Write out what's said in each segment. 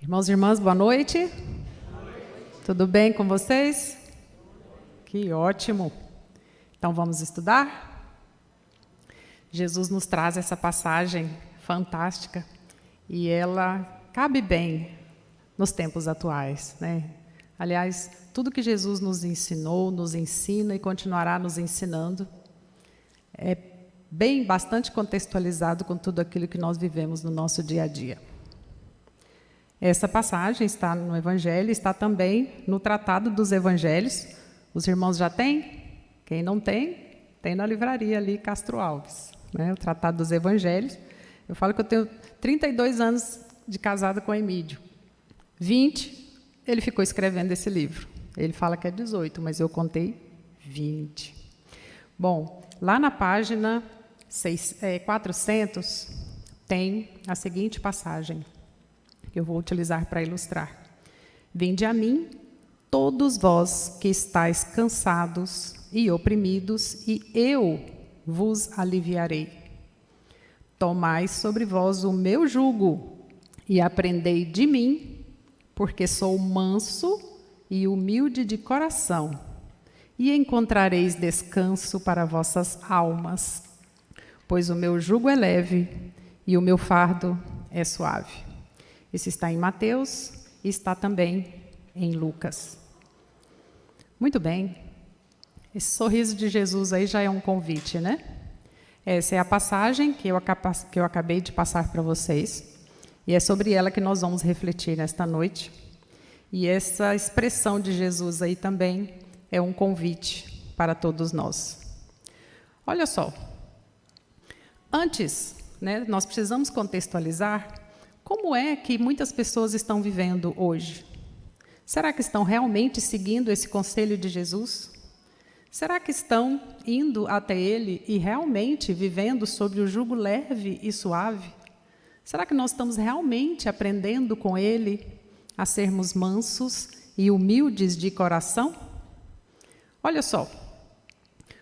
Irmãos e irmãs, boa noite. Tudo bem com vocês? Que ótimo. Então vamos estudar? Jesus nos traz essa passagem fantástica e ela cabe bem nos tempos atuais, né? Aliás, tudo que Jesus nos ensinou, nos ensina e continuará nos ensinando é bastante contextualizado com tudo aquilo que nós vivemos no nosso dia a dia. Essa passagem está no Evangelho, está também no Tratado dos Evangelhos. Os irmãos já têm? Quem não tem, tem na livraria ali, Castro Alves, né? O Tratado dos Evangelhos. Eu falo que eu tenho 32 anos de casada com o Emídio. 20, ele ficou escrevendo esse livro. Ele fala que é 18, mas eu contei 20. Bom, lá na página 400, tem a seguinte passagem, que eu vou utilizar para ilustrar. Vinde a mim, todos vós que estáis cansados e oprimidos, e eu vos aliviarei. Tomai sobre vós o meu jugo, e aprendei de mim, porque sou manso e humilde de coração, e encontrareis descanso para vossas almas, pois o meu jugo é leve e o meu fardo é suave. Esse está em Mateus e está também em Lucas. Muito bem. Esse sorriso de Jesus aí já é um convite, né? Essa é a passagem que eu acabei de passar para vocês. E é sobre ela que nós vamos refletir nesta noite. E essa expressão de Jesus aí também é um convite para todos nós. Olha só. Antes, né, nós precisamos contextualizar como é que muitas pessoas estão vivendo hoje. Será que estão realmente seguindo esse conselho de Jesus? Será que estão indo até Ele e realmente vivendo sob o jugo leve e suave? Será que nós estamos realmente aprendendo com Ele a sermos mansos e humildes de coração? Olha só,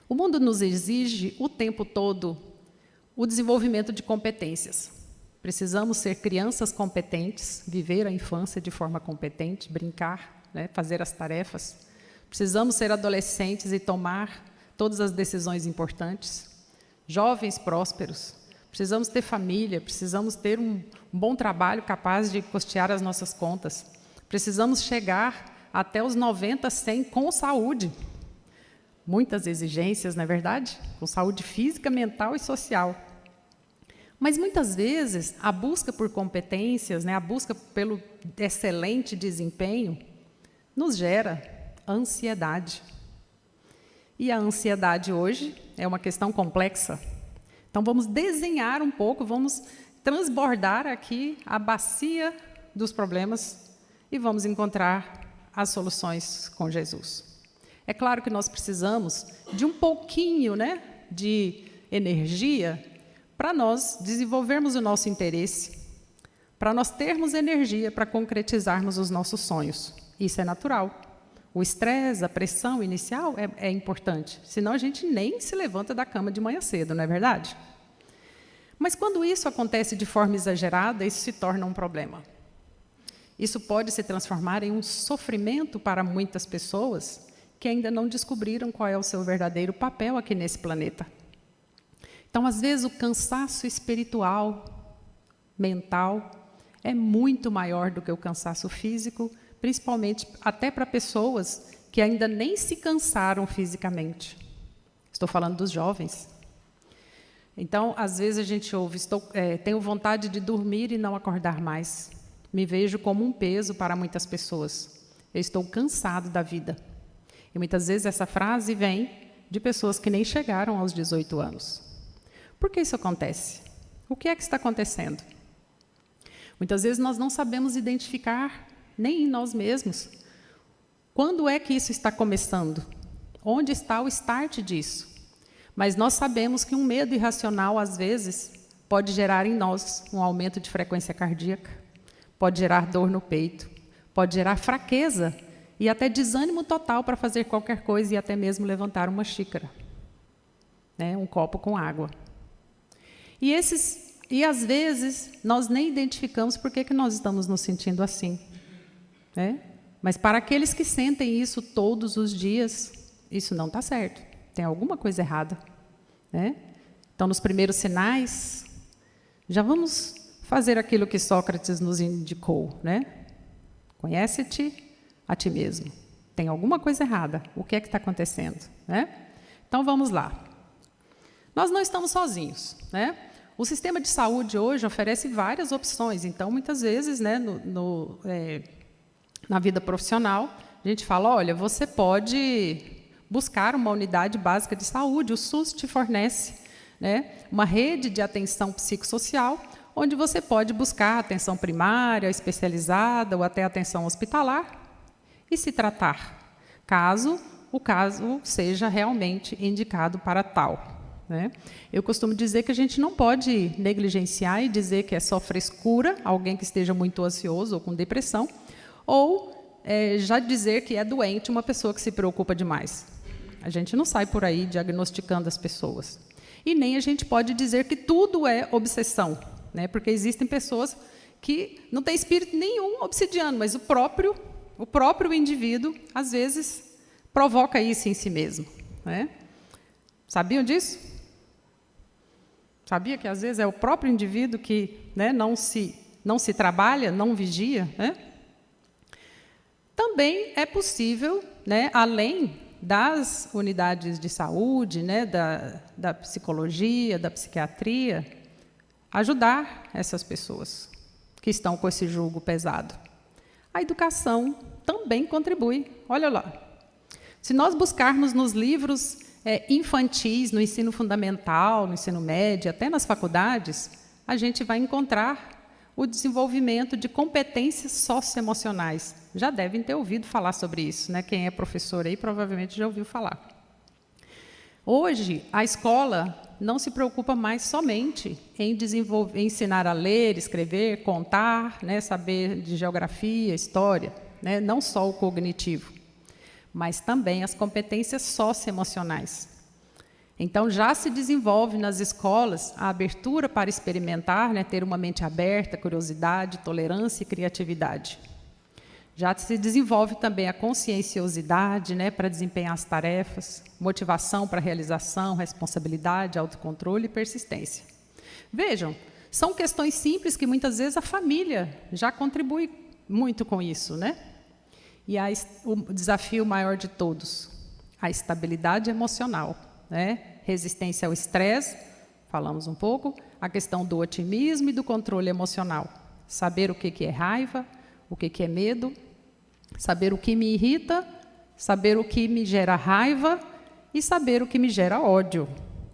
o mundo nos exige o tempo todo o desenvolvimento de competências. Precisamos ser crianças competentes, viver a infância de forma competente, brincar, né, fazer as tarefas. Precisamos ser adolescentes e tomar todas as decisões importantes. Jovens prósperos. Precisamos ter família, precisamos ter um bom trabalho capaz de custear as nossas contas. Precisamos chegar até os 90, 100 com saúde. Muitas exigências, não é verdade? Com saúde física, mental e social. Mas muitas vezes a busca por competências, né, a busca pelo excelente desempenho, nos gera ansiedade. E a ansiedade hoje é uma questão complexa. Então vamos desenhar um pouco, vamos transbordar aqui a bacia dos problemas e vamos encontrar as soluções com Jesus. É claro que nós precisamos de um pouquinho, né, de energia para nós desenvolvermos o nosso interesse, para nós termos energia para concretizarmos os nossos sonhos. Isso é natural. O estresse, a pressão inicial é importante, senão a gente nem se levanta da cama de manhã cedo, não é verdade? Mas quando isso acontece de forma exagerada, isso se torna um problema. Isso pode se transformar em um sofrimento para muitas pessoas que ainda não descobriram qual é o seu verdadeiro papel aqui nesse planeta. Então, às vezes, o cansaço espiritual, mental, é muito maior do que o cansaço físico, principalmente até para pessoas que ainda nem se cansaram fisicamente. Estou falando dos jovens. Então, às vezes a gente ouve, tenho vontade de dormir e não acordar mais. Me vejo como um peso para muitas pessoas. Eu estou cansado da vida. E muitas vezes essa frase vem de pessoas que nem chegaram aos 18 anos. Por que isso acontece? O que é que está acontecendo? Muitas vezes nós não sabemos identificar, nem em nós mesmos, quando é que isso está começando? Onde está o start disso? Mas nós sabemos que um medo irracional, às vezes, pode gerar em nós um aumento de frequência cardíaca, pode gerar dor no peito, pode gerar fraqueza e até desânimo total para fazer qualquer coisa e até mesmo levantar uma xícara, né, um copo com água. E esses E, às vezes, nós nem identificamos por que nós estamos nos sentindo assim. Né? Mas, para aqueles que sentem isso todos os dias, isso não está certo. Tem alguma coisa errada. Né? Então, nos primeiros sinais, já vamos fazer aquilo que Sócrates nos indicou. Né? Conhece-te a ti mesmo. Tem alguma coisa errada. O que é que está acontecendo? Né? Então, vamos lá. Nós não estamos sozinhos. Né? O sistema de saúde hoje oferece várias opções. Então, muitas vezes, né, na vida profissional, a gente fala, olha, você pode buscar uma unidade básica de saúde, o SUS te fornece, né, uma rede de atenção psicossocial, onde você pode buscar atenção primária, especializada ou até atenção hospitalar e se tratar, caso o caso seja realmente indicado para tal. Né? Eu costumo dizer que a gente não pode negligenciar e dizer que é só frescura, alguém que esteja muito ansioso ou com depressão, ou já dizer que é doente uma pessoa que se preocupa demais. A gente não sai por aí diagnosticando as pessoas. E nem a gente pode dizer que tudo é obsessão, né? Porque existem pessoas que não têm espírito nenhum obsidiano, mas o próprio indivíduo, às vezes, provoca isso em si mesmo. Né? Sabiam disso? Sabia que, às vezes, é o próprio indivíduo que, né, não se trabalha, não vigia? Né? Também é possível, né, além das unidades de saúde, né, da psicologia, da psiquiatria, ajudar essas pessoas que estão com esse jugo pesado. A educação também contribui. Olha lá. Se nós buscarmos nos livros infantis, no ensino fundamental, no ensino médio, até nas faculdades, a gente vai encontrar o desenvolvimento de competências socioemocionais. Já devem ter ouvido falar sobre isso, né? Quem é professor aí provavelmente já ouviu falar. Hoje, a escola não se preocupa mais somente em ensinar a ler, escrever, contar, né? Saber de geografia, história, né? Não só o cognitivo, mas também as competências socioemocionais. Então, já se desenvolve nas escolas a abertura para experimentar, né, ter uma mente aberta, curiosidade, tolerância e criatividade. Já se desenvolve também a conscienciosidade, né, para desempenhar as tarefas, motivação para a realização, responsabilidade, autocontrole e persistência. Vejam, são questões simples que muitas vezes a família já contribui muito com isso, né? E o desafio maior de todos, a estabilidade emocional, né? Resistência ao estresse, falamos um pouco, a questão do otimismo e do controle emocional. Saber o que é raiva, o que é medo, saber o que me irrita, saber o que me gera raiva e saber o que me gera ódio.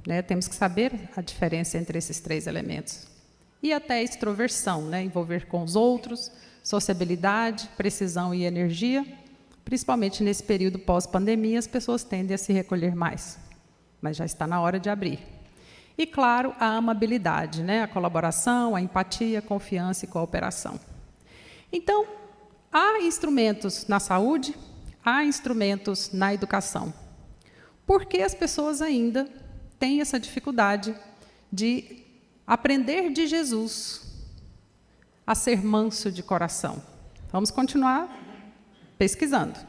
Né? Temos que saber a diferença entre esses três elementos. E até a extroversão, né? Envolver com os outros, sociabilidade, precisão e energia. Principalmente nesse período pós-pandemia, as pessoas tendem a se recolher mais. Mas já está na hora de abrir. E, claro, a amabilidade, né? A colaboração, a empatia, a confiança e cooperação. Então, há instrumentos na saúde, há instrumentos na educação. Por que as pessoas ainda têm essa dificuldade de aprender de Jesus a ser manso de coração? Vamos continuar pesquisando.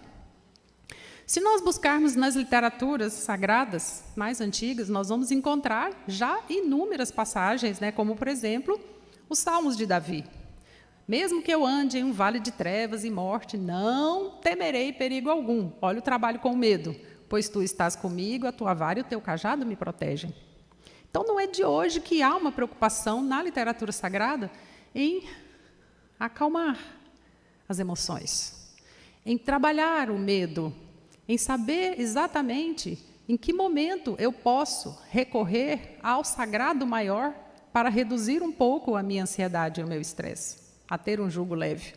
Se nós buscarmos nas literaturas sagradas mais antigas, nós vamos encontrar já inúmeras passagens, né, como, por exemplo, os Salmos de Davi. Mesmo que eu ande em um vale de trevas e morte, não temerei perigo algum. Olha o trabalho com medo. Pois tu estás comigo, a tua vara e o teu cajado me protegem. Então, não é de hoje que há uma preocupação na literatura sagrada em acalmar as emoções, em trabalhar o medo, em saber exatamente em que momento eu posso recorrer ao sagrado maior para reduzir um pouco a minha ansiedade e o meu estresse, a ter um jugo leve.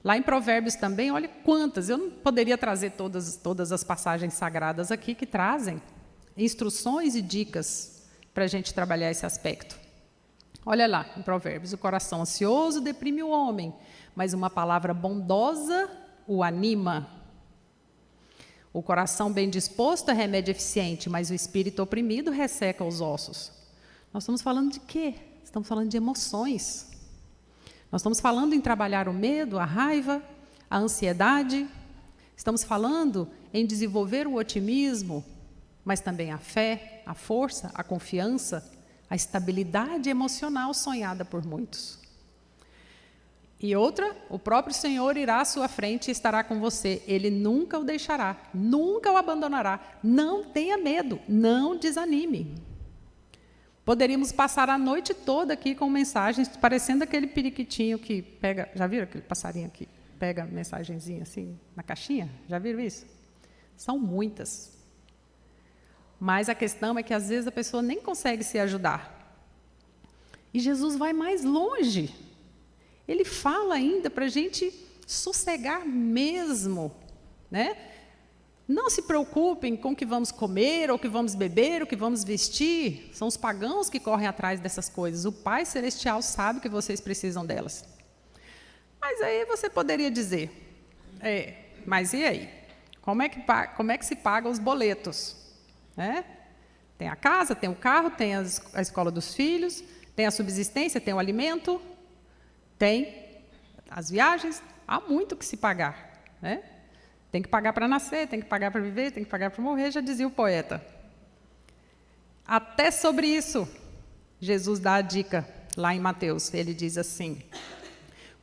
Lá em Provérbios também, olha quantas, eu não poderia trazer todas as passagens sagradas aqui que trazem instruções e dicas para a gente trabalhar esse aspecto. Olha lá, em Provérbios, o coração ansioso deprime o homem, mas uma palavra bondosa o anima. O coração bem disposto é remédio eficiente, mas o espírito oprimido resseca os ossos. Nós estamos falando de quê? Estamos falando de emoções. Nós estamos falando em trabalhar o medo, a raiva, a ansiedade. Estamos falando em desenvolver o otimismo, mas também a fé, a força, a confiança, a estabilidade emocional sonhada por muitos. E outra, o próprio Senhor irá à sua frente e estará com você. Ele nunca o deixará, nunca o abandonará. Não tenha medo, não desanime. Poderíamos passar a noite toda aqui com mensagens, parecendo aquele periquitinho que pega... Já viram aquele passarinho que pega mensagenzinha assim na caixinha? Já viram isso? São muitas. Mas a questão é que às vezes a pessoa nem consegue se ajudar. E Jesus vai mais longe. Ele fala ainda para a gente sossegar mesmo, né? Não se preocupem com o que vamos comer, ou o que vamos beber, ou o que vamos vestir. São os pagãos que correm atrás dessas coisas. O Pai Celestial sabe que vocês precisam delas. Mas aí você poderia dizer, mas e aí? Como é que se paga os boletos? Tem a casa, tem o carro, tem a escola dos filhos, tem a subsistência, tem o alimento, tem as viagens, há muito que se pagar, né? Tem que pagar para nascer, tem que pagar para viver, tem que pagar para morrer, já dizia o poeta. Até sobre isso, Jesus dá a dica lá em Mateus. Ele diz assim: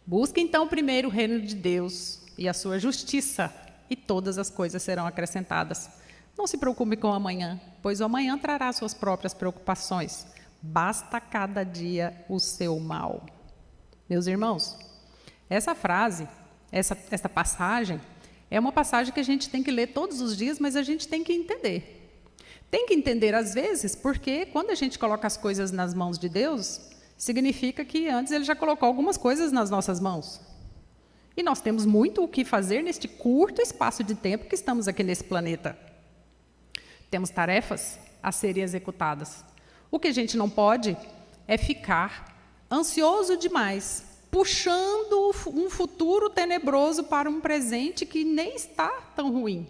busque então primeiro o reino de Deus e a sua justiça, e todas as coisas serão acrescentadas. Não se preocupe com o amanhã, pois o amanhã trará suas próprias preocupações. Basta cada dia o seu mal. Meus irmãos, essa frase, essa passagem, é uma passagem que a gente tem que ler todos os dias, mas a gente tem que entender. Tem que entender às vezes, porque quando a gente coloca as coisas nas mãos de Deus, significa que antes Ele já colocou algumas coisas nas nossas mãos. E nós temos muito o que fazer neste curto espaço de tempo que estamos aqui nesse planeta. Temos tarefas a serem executadas. O que a gente não pode é ficar ansioso demais, puxando um futuro tenebroso para um presente que nem está tão ruim.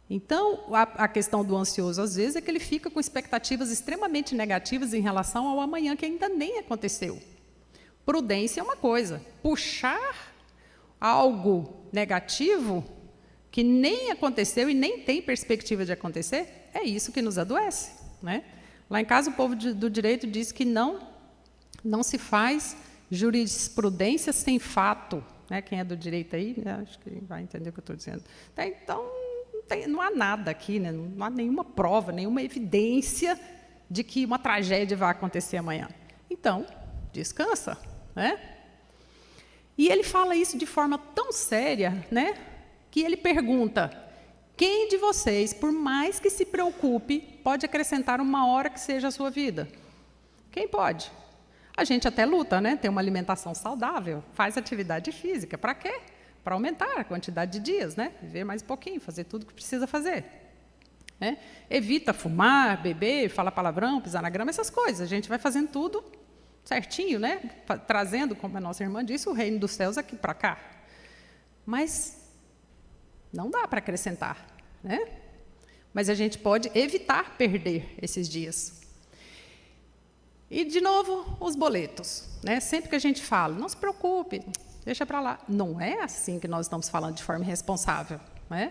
Então, a questão do ansioso, às vezes, é que ele fica com expectativas extremamente negativas em relação ao amanhã, que ainda nem aconteceu. Prudência é uma coisa, puxar algo negativo que nem aconteceu e nem tem perspectiva de acontecer, é isso que nos adoece, né? Lá em casa, o povo do direito diz que não se faz jurisprudência sem fato, né? Quem é do direito aí, né? Acho que vai entender o que eu estou dizendo. Então, não há nada aqui, né? Não há nenhuma prova, nenhuma evidência de que uma tragédia vai acontecer amanhã. Então, descansa, né? E ele fala isso de forma tão séria, né? Que ele pergunta: quem de vocês, por mais que se preocupe, pode acrescentar uma hora que seja a sua vida? Quem pode? A gente até luta, né? Tem uma alimentação saudável, faz atividade física. Para quê? Para aumentar a quantidade de dias, né? Viver mais um pouquinho, fazer tudo o que precisa fazer. Né? Evita fumar, beber, falar palavrão, pisar na grama, essas coisas. A gente vai fazendo tudo certinho, né? Trazendo, como a nossa irmã disse, o reino dos céus aqui para cá. Mas não dá para acrescentar, né? Mas a gente pode evitar perder esses dias. E, de novo, os boletos, né? Sempre que a gente fala, não se preocupe, deixa para lá. Não é assim que nós estamos falando de forma irresponsável, né?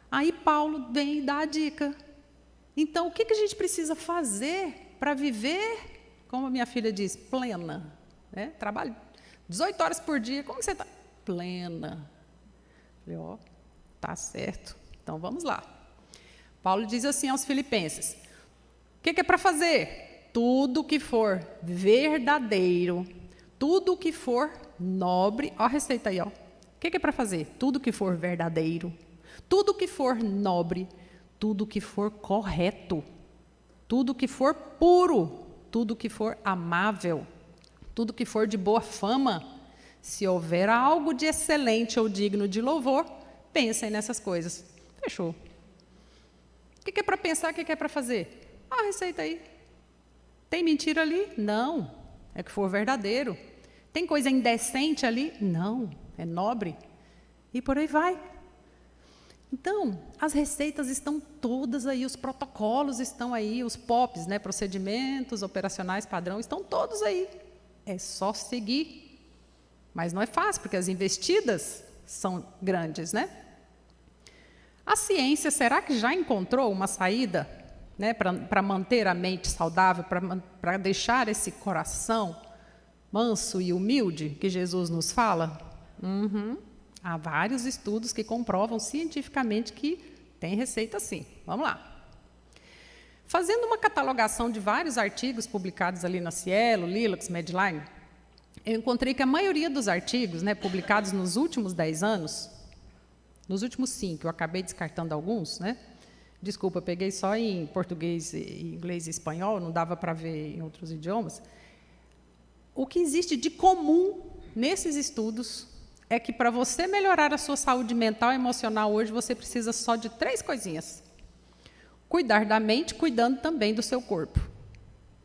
Aí Paulo vem e dá a dica. Então, o que a gente precisa fazer para viver, como a minha filha diz, plena? Né? Trabalho 18 horas por dia, como você está? Plena. Falei, ó, tá certo. Então, vamos lá. Paulo diz assim aos filipenses: o que é para fazer? Tudo que for verdadeiro, tudo que for nobre, ó a receita aí, ó. O que é para fazer? Tudo que for verdadeiro, tudo que for nobre, tudo que for correto, tudo que for puro, tudo que for amável, tudo que for de boa fama, se houver algo de excelente ou digno de louvor, pensem nessas coisas. Fechou. O que é para pensar, o que é para fazer? Ó a receita aí. Tem mentira ali? Não. É que for verdadeiro. Tem coisa indecente ali? Não. É nobre. E por aí vai. Então, as receitas estão todas aí, os protocolos estão aí, os POPs, né, procedimentos operacionais padrão, estão todos aí. É só seguir. Mas não é fácil, porque as investidas são grandes, né? A ciência, será que já encontrou uma saída, né, para manter a mente saudável, para deixar esse coração manso e humilde que Jesus nos fala? Há vários estudos que comprovam cientificamente que tem receita sim. Vamos lá. Fazendo uma catalogação de vários artigos publicados ali na Cielo, Lilacs, Medline, eu encontrei que a maioria dos artigos, né, publicados nos últimos 10 anos, nos últimos 5, eu acabei descartando alguns, né? Desculpa, eu peguei só em português, inglês e espanhol, não dava para ver em outros idiomas. O que existe de comum nesses estudos é que para você melhorar a sua saúde mental e emocional hoje, você precisa só de 3 coisinhas. Cuidar da mente, cuidando também do seu corpo.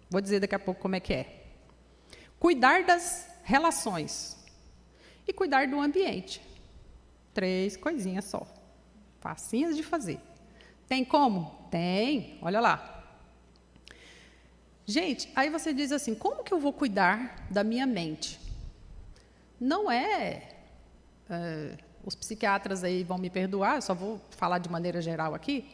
Vou dizer daqui a pouco como é que é. Cuidar das relações e cuidar do ambiente. 3 coisinhas só. Facinhas de fazer. Tem como? Tem. Olha lá. Gente, aí você diz assim, como que eu vou cuidar da minha mente? Não é... os psiquiatras aí vão me perdoar, eu só vou falar de maneira geral aqui.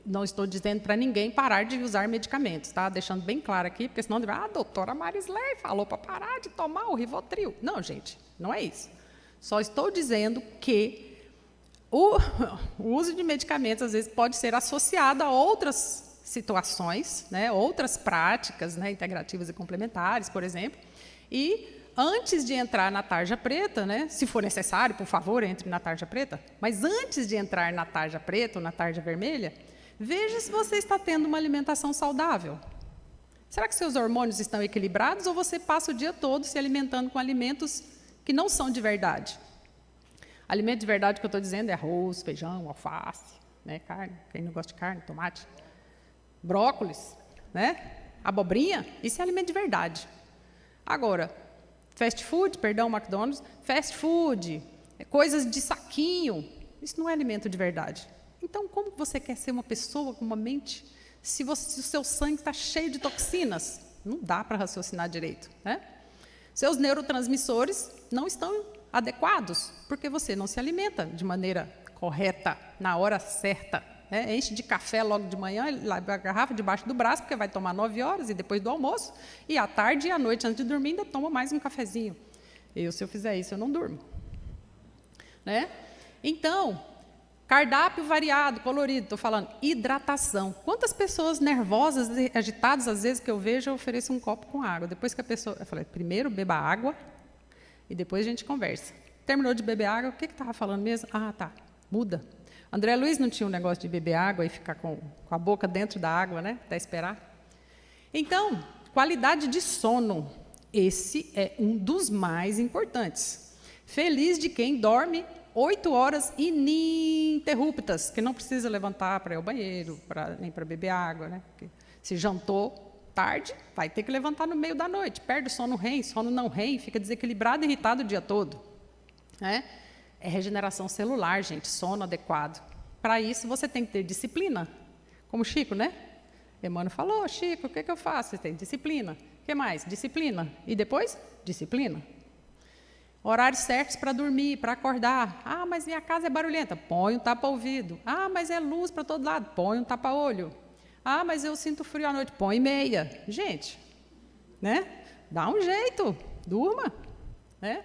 Não estou dizendo para ninguém parar de usar medicamentos, tá? Deixando bem claro aqui, porque senão a doutora Marisley falou para parar de tomar o Rivotril. Não, gente, não é isso. Só estou dizendo que o uso de medicamentos, às vezes, pode ser associado a outras situações, né? Outras práticas, né? Integrativas e complementares, por exemplo, e antes de entrar na tarja preta, né, se for necessário, por favor, entre na tarja preta, mas antes de entrar na tarja preta ou na tarja vermelha, veja se você está tendo uma alimentação saudável. Será que seus hormônios estão equilibrados ou você passa o dia todo se alimentando com alimentos que não são de verdade? Alimento de verdade que eu estou dizendo é arroz, feijão, alface, né, carne, quem não gosta de carne, tomate, brócolis, né, abobrinha, isso é alimento de verdade. Agora, fast food, perdão, McDonald's, fast food, coisas de saquinho, isso não é alimento de verdade. Então, como você quer ser uma pessoa com uma mente se o seu sangue está cheio de toxinas? Não dá para raciocinar direito, né? Seus neurotransmissores não estão adequados, porque você não se alimenta de maneira correta, na hora certa. Né? Enche de café logo de manhã, leva a garrafa debaixo do braço, porque vai tomar 9 horas e depois do almoço, e à tarde e à noite, antes de dormir, ainda toma mais um cafezinho. Se eu fizer isso, eu não durmo. Né? Então, cardápio variado, colorido, estou falando, hidratação. Quantas pessoas nervosas, agitadas, às vezes, que eu vejo, eu ofereço um copo com água. Depois que a pessoa... Eu falei, primeiro beba água, e depois a gente conversa. Terminou de beber água, o que estava falando mesmo? Ah, tá, muda. André Luiz não tinha um negócio de beber água e ficar com a boca dentro da água, né? Até esperar. Então, qualidade de sono. Esse é um dos mais importantes. Feliz de quem dorme 8 horas ininterruptas, que não precisa levantar para ir ao banheiro, nem para beber água, né? Porque se jantou tarde, vai ter que levantar no meio da noite. Perde o sono REM, sono não REM, fica desequilibrado e irritado o dia todo. Né? É regeneração celular, gente, sono adequado. Para isso, você tem que ter disciplina. Como o Chico, né? Emmanuel falou, Chico, o que eu faço? Você tem disciplina. O que mais? Disciplina. E depois? Disciplina. Horários certos para dormir, para acordar. Ah, mas minha casa é barulhenta. Põe um tapa-ouvido. Ah, mas é luz para todo lado. Põe um tapa-olho. Ah, mas eu sinto frio à noite. Põe meia. Gente, né? Dá um jeito. Durma. Né?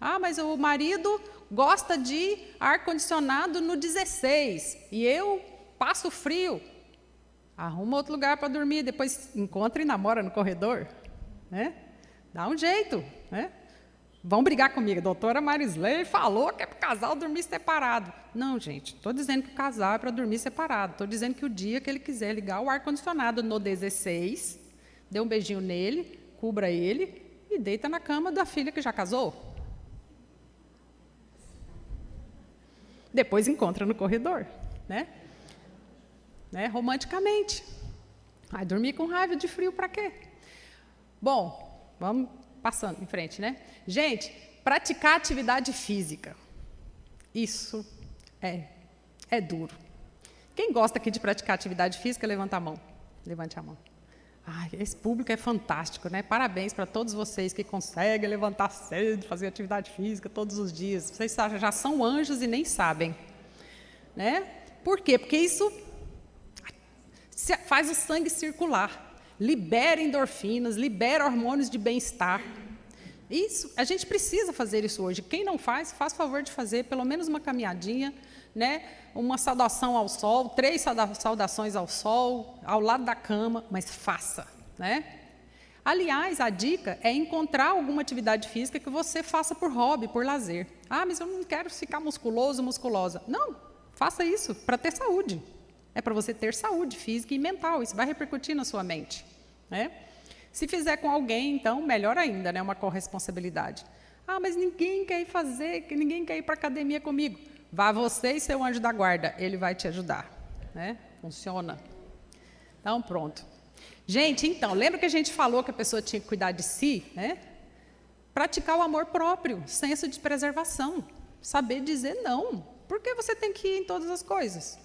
Ah, mas o marido gosta de ar-condicionado no 16 e eu passo frio. Arruma outro lugar para dormir, depois encontra e namora no corredor. Né? Dá um jeito. Né? Vão brigar comigo. A doutora Marisley falou que é para o casal dormir separado. Não, gente, estou dizendo que o casal é para dormir separado. Estou dizendo que o dia que ele quiser ligar o ar-condicionado no 16, dê um beijinho nele, cubra ele e deita na cama da filha que já casou. Depois encontra no corredor, né? Romanticamente. Vai dormir com raiva de frio para quê? Bom, vamos passando em frente, né? Gente, praticar atividade física. Isso é É duro. Quem gosta aqui de praticar atividade física, levanta a mão. Levante a mão. Ai, esse público é fantástico, né? Parabéns para todos vocês que conseguem levantar cedo, fazer atividade física todos os dias. Vocês já são anjos e nem sabem, né? Por quê? Porque isso faz o sangue circular, libera endorfinas, libera hormônios de bem-estar. Isso, a gente precisa fazer isso hoje. Quem não faz, faz favor de fazer pelo menos uma caminhadinha, né? Uma saudação ao sol, 3 saudações ao sol, ao lado da cama, mas faça, né? Aliás, a dica é encontrar alguma atividade física que você faça por hobby, por lazer. Ah, mas eu não quero ficar musculoso, musculosa. Não, faça isso para ter saúde. É para você ter saúde física e mental, isso vai repercutir na sua mente, né? Se fizer com alguém, então, melhor ainda, né? Uma corresponsabilidade. Ah, mas ninguém quer ir fazer, ninguém quer ir para a academia comigo. Vá você e seu anjo da guarda, ele vai te ajudar, né? Funciona. Então, pronto. Gente, então, lembra que a gente falou que a pessoa tinha que cuidar de si, né? Praticar o amor próprio, senso de preservação, saber dizer não. Por que você tem que ir em todas as coisas?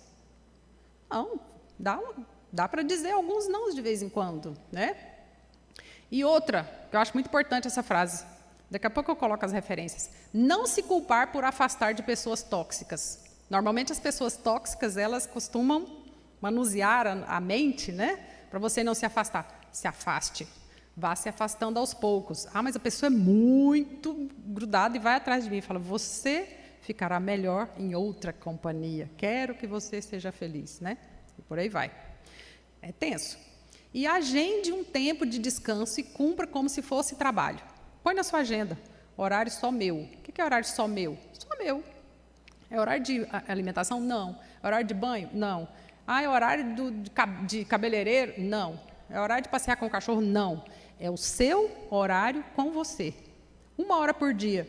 Não, dá para dizer alguns nãos de vez em quando, né? E outra, que eu acho muito importante essa frase, daqui a pouco eu coloco as referências. Não se culpar por afastar de pessoas tóxicas. Normalmente as pessoas tóxicas, elas costumam manusear a mente, né? Para você não se afastar. Se afaste. Vá se afastando aos poucos. Ah, mas a pessoa é muito grudada e vai atrás de mim. Fala, você ficará melhor em outra companhia. Quero que você seja feliz, né? E por aí vai. É tenso. E agende um tempo de descanso e cumpra como se fosse trabalho. Põe na sua agenda. Horário só meu. O que é horário só meu? Só meu. É horário de alimentação? Não. É horário de banho? Não. Ah, é horário de cabeleireiro? Não. É horário de passear com o cachorro? Não. É o seu horário com você. 1 hora por dia.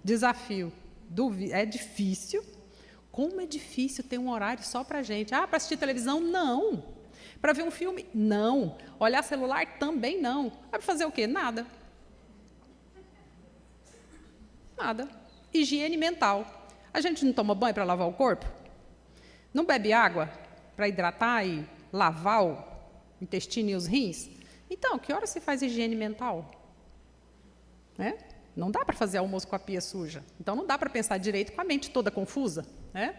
Desafio. É difícil. Como é difícil ter um horário só para a gente. Ah, para assistir televisão? Não. Para ver um filme? Não. Olhar celular? Também não. Para fazer o quê? Nada. Nada. Higiene mental. A gente não toma banho para lavar o corpo? Não bebe água para hidratar e lavar o intestino e os rins? Então, que hora se faz higiene mental? Né? Não dá para fazer almoço com a pia suja. Então, não dá para pensar direito com a mente toda confusa. Né?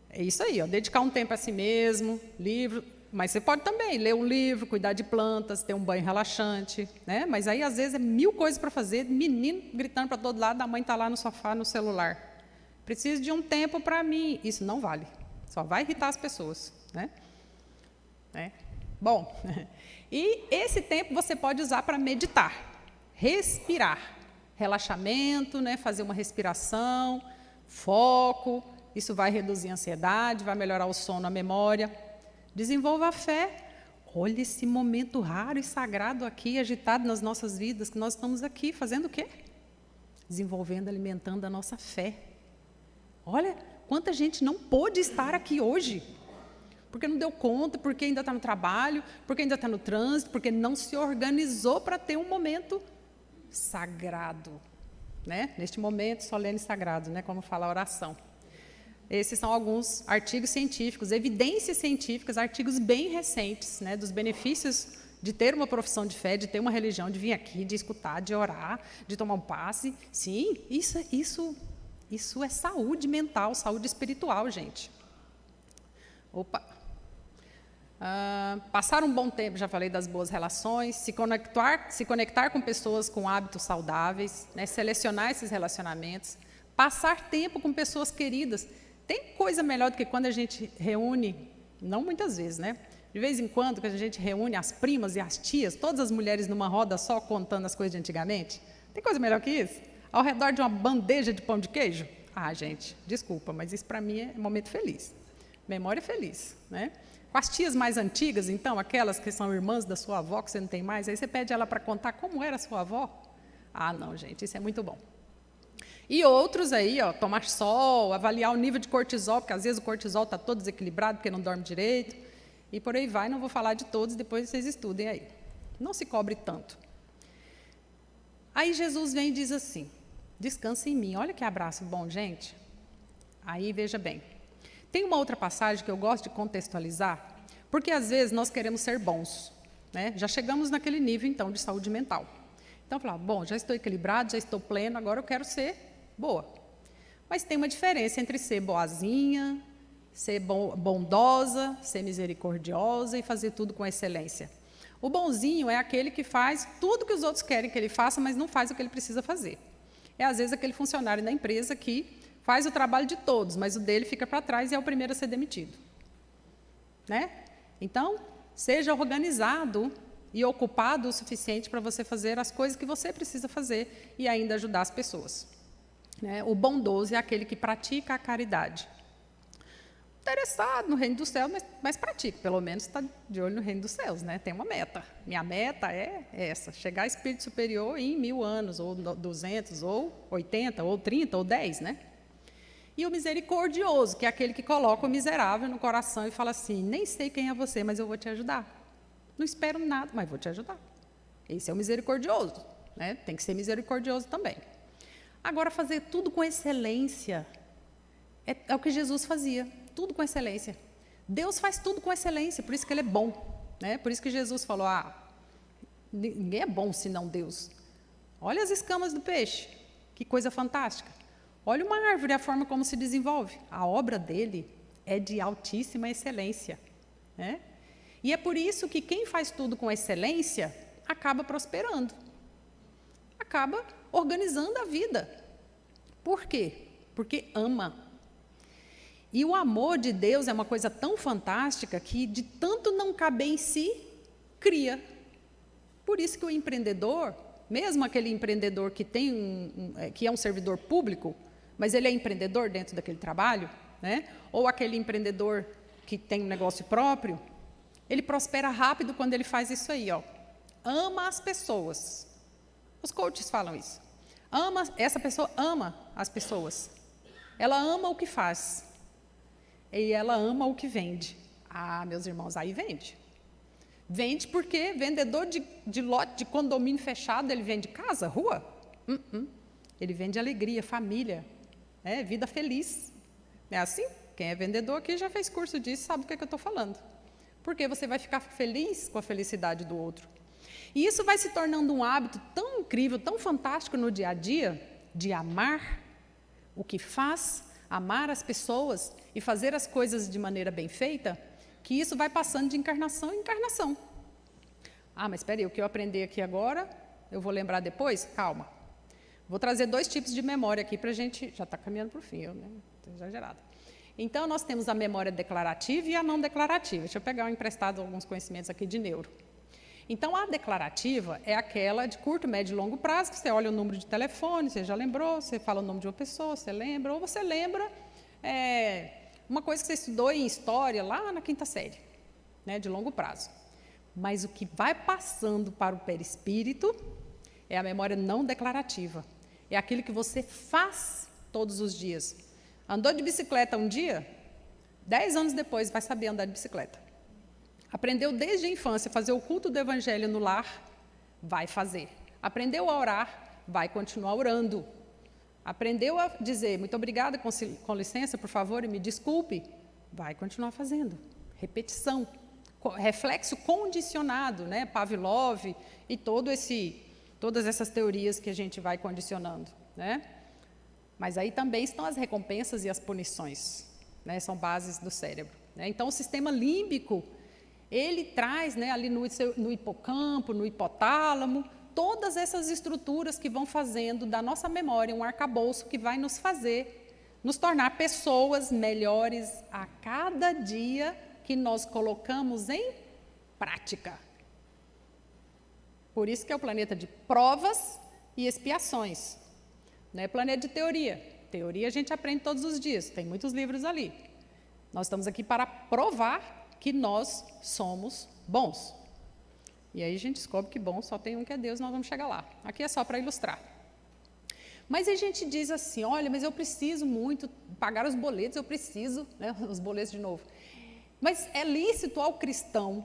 É isso aí, ó, dedicar um tempo a si mesmo, livro. Mas você pode também ler um livro, cuidar de plantas, ter um banho relaxante. Né? Mas aí, às vezes, é 1000 coisas para fazer, menino gritando para todo lado, a mãe está lá no sofá, no celular. Preciso de um tempo para mim. Isso não vale. Só vai irritar as pessoas. Né? Bom, e esse tempo você pode usar para meditar, respirar, relaxamento, né? Fazer uma respiração, foco, isso vai reduzir a ansiedade, vai melhorar o sono, a memória. Desenvolva a fé. Olha esse momento raro e sagrado aqui, agitado nas nossas vidas, que nós estamos aqui fazendo o quê? Desenvolvendo, alimentando a nossa fé. Olha, quanta gente não pôde estar aqui hoje, porque não deu conta, porque ainda está no trabalho, porque ainda está no trânsito, porque não se organizou para ter um momento sagrado, né? Neste momento solene e sagrado, né? Como fala a oração. Esses são alguns artigos científicos, evidências científicas, artigos bem recentes, né? Dos benefícios de ter uma profissão de fé, de ter uma religião, de vir aqui, de escutar, de orar, de tomar um passe. Sim, isso é saúde mental, saúde espiritual, gente. Opa! Passar um bom tempo, já falei das boas relações, se conectar com pessoas com hábitos saudáveis, né, selecionar esses relacionamentos, passar tempo com pessoas queridas. Tem coisa melhor do que quando a gente reúne, não muitas vezes, né? De vez em quando, que a gente reúne as primas e as tias, todas as mulheres numa roda só contando as coisas de antigamente. Tem coisa melhor que isso? Ao redor de uma bandeja de pão de queijo? Ah, gente, desculpa, mas isso para mim é momento feliz. Memória feliz, né? Com as tias mais antigas, então, aquelas que são irmãs da sua avó, que você não tem mais, aí você pede ela para contar como era a sua avó. Ah, não, gente, isso é muito bom. E outros aí, ó, tomar sol, avaliar o nível de cortisol, porque às vezes o cortisol está todo desequilibrado, porque não dorme direito, e por aí vai, não vou falar de todos, depois vocês estudem aí. Não se cobre tanto. Aí Jesus vem e diz assim, descansa em mim, olha que abraço bom, gente. Aí, veja bem, Tem uma outra passagem que eu gosto de contextualizar, porque às vezes nós queremos ser bons, né? Já chegamos naquele nível, então, de saúde mental. Então, falar, bom, já estou equilibrado, já estou pleno, agora eu quero ser boa. Mas tem uma diferença entre ser boazinha, ser bondosa, ser misericordiosa e fazer tudo com excelência. O bonzinho é aquele que faz tudo que os outros querem que ele faça, mas não faz o que ele precisa fazer. É, às vezes, aquele funcionário da empresa que faz o trabalho de todos, mas o dele fica para trás e é o primeiro a ser demitido. Né? Então, seja organizado e ocupado o suficiente para você fazer as coisas que você precisa fazer e ainda ajudar as pessoas. Né? O bondoso é aquele que pratica a caridade. Interessado no reino dos céus, mas pratica, pelo menos está de olho no reino dos céus, né? Tem uma meta. Minha meta é essa, chegar a espírito superior em 1000 anos, ou 200, ou 80, ou 30, ou 10, né? E o misericordioso, que é aquele que coloca o miserável no coração e fala assim, nem sei quem é você, mas eu vou te ajudar. Não espero nada, mas vou te ajudar. Esse é o misericordioso, né? Tem que ser misericordioso também. Agora, fazer tudo com excelência é o que Jesus fazia, tudo com excelência. Deus faz tudo com excelência, por isso que Ele é bom. Né? Por isso que Jesus falou, ninguém é bom senão Deus. Olha as escamas do peixe, que coisa fantástica. Olha uma árvore, a forma como se desenvolve. A obra dele é de altíssima excelência. Né? E é por isso que quem faz tudo com excelência acaba prosperando. Acaba organizando a vida. Por quê? Porque ama. E o amor de Deus é uma coisa tão fantástica que, de tanto não caber em si, cria. Por isso que o empreendedor, mesmo aquele empreendedor que que é um servidor público, mas ele é empreendedor dentro daquele trabalho, né? Ou aquele empreendedor que tem um negócio próprio, ele prospera rápido quando ele faz isso aí, ó. Ama as pessoas. Os coaches falam isso. Essa pessoa ama as pessoas. Ela ama o que faz. E ela ama o que vende. Meus irmãos, aí vende. Vende porque vendedor de lote de condomínio fechado, ele vende casa, rua? Ele vende alegria, família, vida feliz. É assim? Quem é vendedor aqui já fez curso disso, sabe do que eu estou falando. Porque você vai ficar feliz com a felicidade do outro. E isso vai se tornando um hábito tão incrível, tão fantástico no dia a dia, de amar o que faz, amar as pessoas e fazer as coisas de maneira bem feita, que isso vai passando de encarnação em encarnação. Mas espera aí, o que eu aprendi aqui agora, eu vou lembrar depois? Calma. Vou trazer 2 tipos de memória aqui para a gente, já está caminhando para o fim, estou exagerada. Então, nós temos a memória declarativa e a não declarativa. Deixa eu pegar emprestado alguns conhecimentos aqui de neuro. Então, a declarativa é aquela de curto, médio e longo prazo, que você olha o número de telefone, você já lembrou, você fala o nome de uma pessoa, você lembra, ou você lembra uma coisa que você estudou em história lá na 5ª série, né, de longo prazo. Mas o que vai passando para o perispírito é a memória não declarativa. É aquilo que você faz todos os dias. Andou de bicicleta um dia, 10 anos depois vai saber andar de bicicleta. Aprendeu desde a infância a fazer o culto do evangelho no lar, vai fazer. Aprendeu a orar, vai continuar orando. Aprendeu a dizer, muito obrigada, com licença, por favor, e me desculpe, vai continuar fazendo. Repetição, reflexo condicionado, né? Pavlov e todas essas teorias que a gente vai condicionando. Né? Mas aí também estão as recompensas e as punições, né? São bases do cérebro. Né? Então, o sistema límbico, ele traz, né, ali no hipocampo, no hipotálamo, todas essas estruturas que vão fazendo da nossa memória um arcabouço que vai nos tornar pessoas melhores a cada dia que nós colocamos em prática. Por isso que é o planeta de provas e expiações. Não é planeta de teoria. Teoria a gente aprende todos os dias, tem muitos livros ali. Nós estamos aqui para provar que nós somos bons. E aí a gente descobre que bom só tem um que é Deus, nós vamos chegar lá. Aqui é só para ilustrar. Mas a gente diz assim, olha, mas eu preciso muito pagar os boletos, eu preciso, né, os boletos de novo. Mas é lícito ao cristão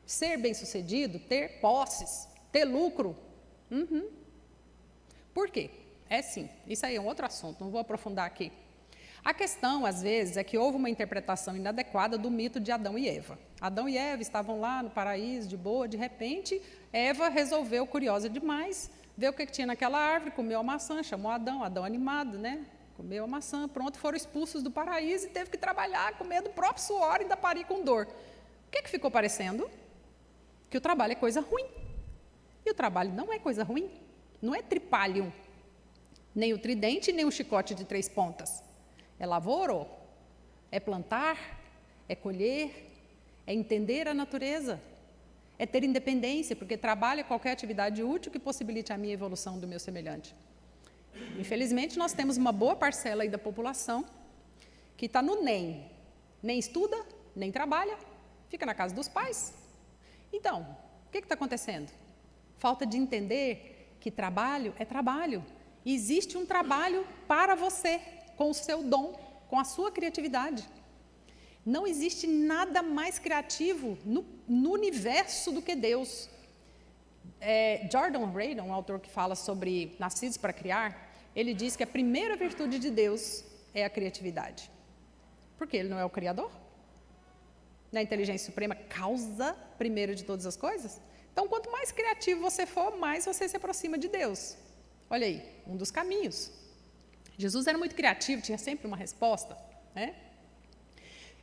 ser bem-sucedido, ter posses, ter lucro? Por quê? É sim, isso aí é um outro assunto, não vou aprofundar aqui. A questão, às vezes, é que houve uma interpretação inadequada do mito de Adão e Eva. Adão e Eva estavam lá no paraíso, de boa, de repente, Eva resolveu, curiosa demais, ver o que tinha naquela árvore, comeu a maçã, chamou Adão, Adão animado, né? Comeu a maçã, pronto, foram expulsos do paraíso e teve que trabalhar com medo do próprio suor e ainda parir com dor. O que ficou parecendo? Que o trabalho é coisa ruim. E o trabalho não é coisa ruim. Não é tripalium, nem o tridente, nem o chicote de 3 pontas. É lavouro, é plantar, é colher, é entender a natureza, é ter independência, porque trabalho é qualquer atividade útil que possibilite a minha evolução do meu semelhante. Infelizmente, nós temos uma boa parcela aí da população que está no nem estuda, nem trabalha, fica na casa dos pais. Então, o que está acontecendo? Falta de entender que trabalho é trabalho. E existe um trabalho para você, com o seu dom, com a sua criatividade. Não existe nada mais criativo no universo do que Deus. Jordan Radon, um autor que fala sobre nascidos para criar, ele diz que a primeira virtude de Deus é a criatividade. Porque ele não é o Criador? Na inteligência suprema, causa primeiro de todas as coisas? Então, quanto mais criativo você for, mais você se aproxima de Deus. Olha aí, um dos caminhos. Jesus era muito criativo, tinha sempre uma resposta, né?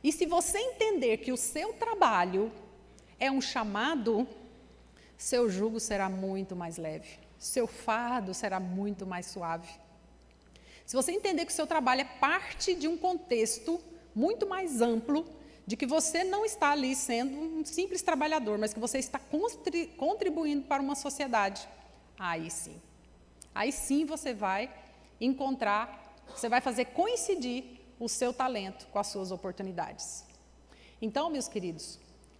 E se você entender que o seu trabalho é um chamado, seu jugo será muito mais leve, seu fardo será muito mais suave. Se você entender que o seu trabalho é parte de um contexto muito mais amplo, de que você não está ali sendo um simples trabalhador, mas que você está contribuindo para uma sociedade, aí sim você vai encontrar, você vai fazer coincidir o seu talento com as suas oportunidades. Então, meus queridos,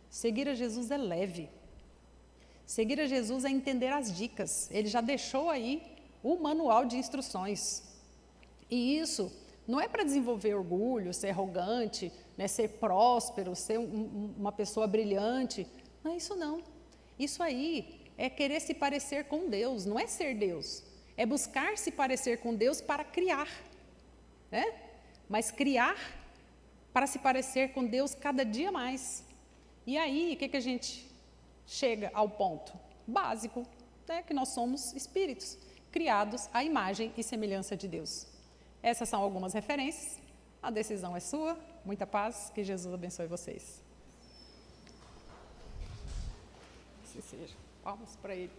seguir a Jesus é leve. Seguir a Jesus é entender as dicas. Ele já deixou aí o manual de instruções. E isso não é para desenvolver orgulho, ser arrogante, né, ser próspero, ser uma pessoa brilhante. Não é isso não. Isso aí é querer se parecer com Deus, não é ser Deus. É buscar se parecer com Deus para criar, né? Mas criar para se parecer com Deus cada dia mais. E aí, o que a gente chega ao ponto básico, né? Que nós somos espíritos, criados à imagem e semelhança de Deus. Essas são algumas referências. A decisão é sua. Muita paz. Que Jesus abençoe vocês. Assim seja. Palmas para Ele.